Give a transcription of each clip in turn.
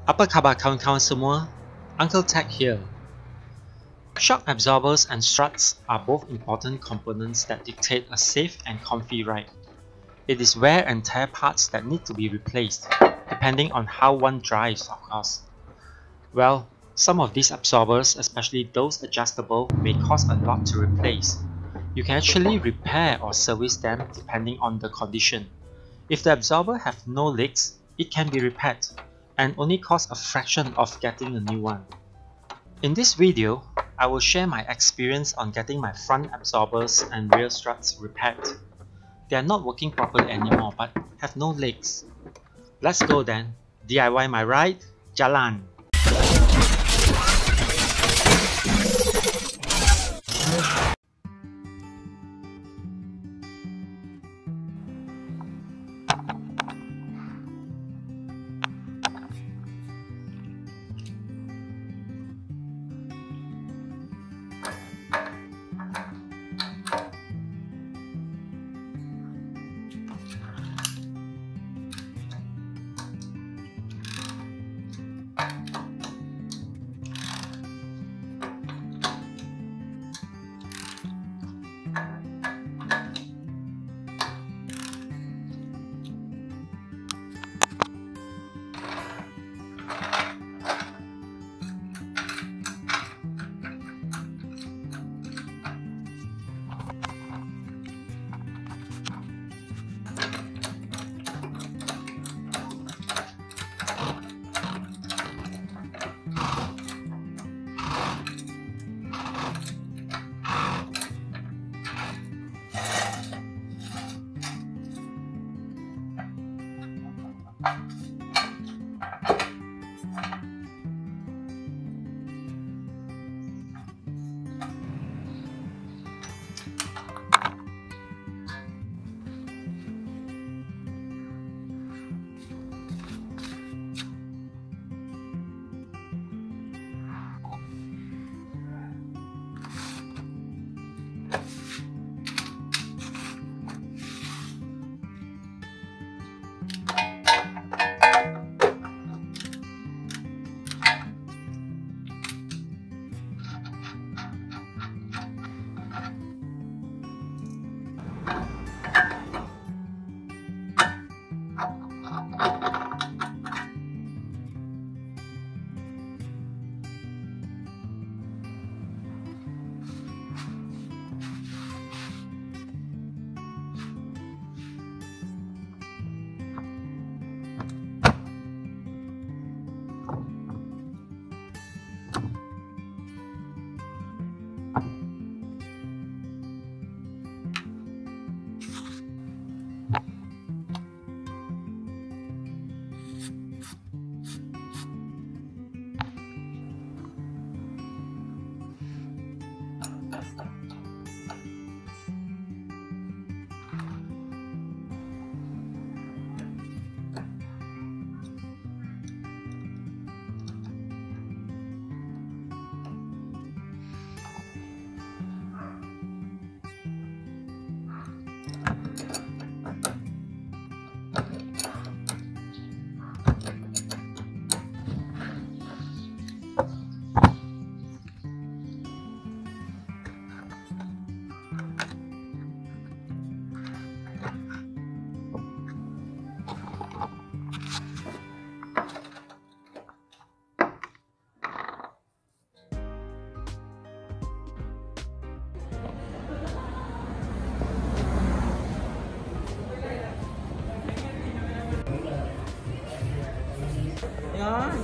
Apa khabar kawan-kawan semua? Uncle Tech here. Shock absorbers and struts are both important components that dictate a safe and comfy ride. It is wear and tear parts that need to be replaced, depending on how one drives, of course. Well, some of these absorbers, especially those adjustable, may cost a lot to replace. You can actually repair or service them depending on the condition. If the absorber have no leaks, it can be repaired and only cost a fraction of getting a new one. In this video, I will share my experience on getting my front absorbers and rear struts repaired. They are not working properly anymore but have no leaks. Let's go then. DIY my ride, jalan!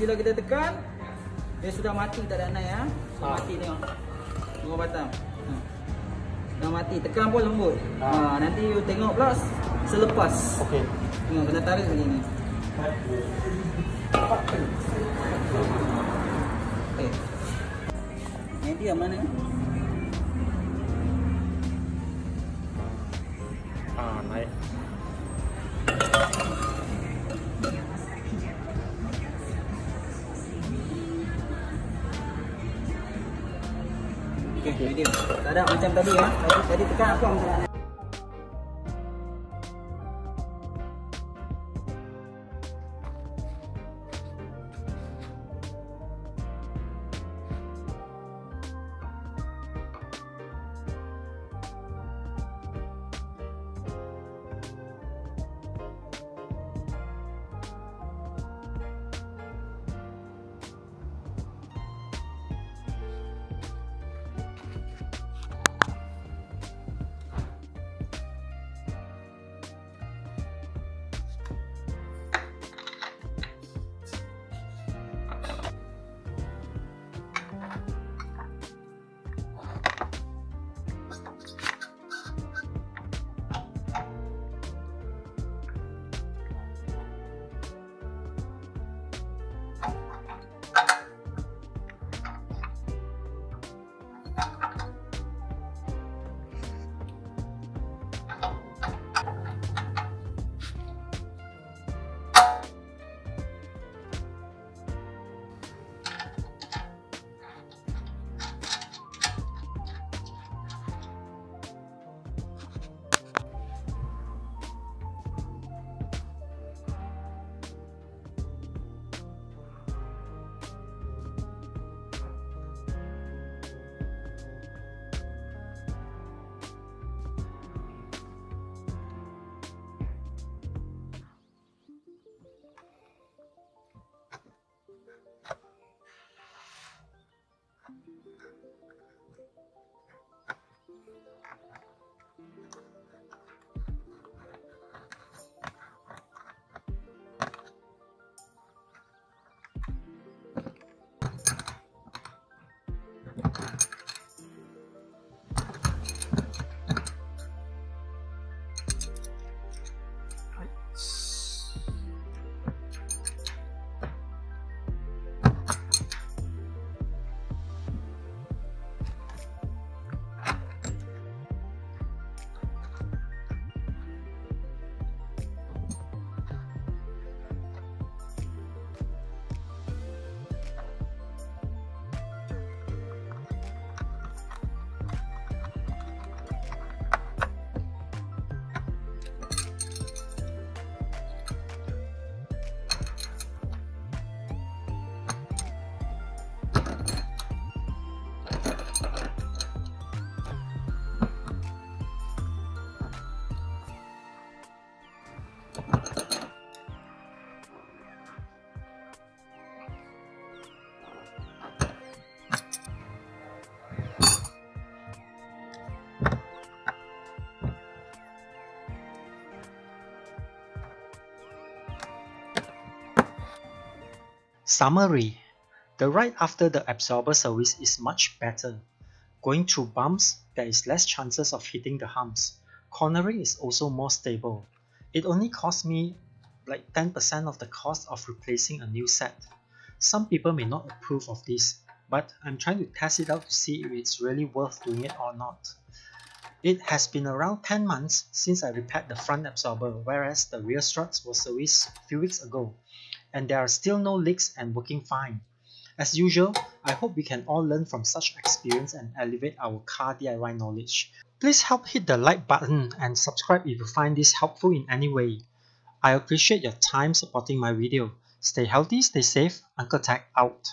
Bila kita tekan, dia sudah mati, tak ada naik ya. Sudah mati, tengok. Dua batang. Dah mati, tekan pun lembut. Nanti you tengok pula selepas. Okey. Tengok, kena tarik begini. Okey. Yang dia mana? Naik. Okey, dia. Tak ada macam tadi ya. Tadi tekan apa macam ni. Summary: the ride after the absorber service is much better. Going through bumps, there is less chances of hitting the humps. Cornering is also more stable. It only cost me like 10% of the cost of replacing a new set. Some people may not approve of this, but I'm trying to test it out to see if it's really worth doing it or not. It has been around 10 months since I repaired the front absorber, whereas the rear struts were serviced a few weeks ago, and there are still no leaks and working fine. As usual, I hope we can all learn from such experience and elevate our car DIY knowledge. Please help hit the like button and subscribe if you find this helpful in any way. I appreciate your time supporting my video. Stay healthy, stay safe. Uncle Tech out.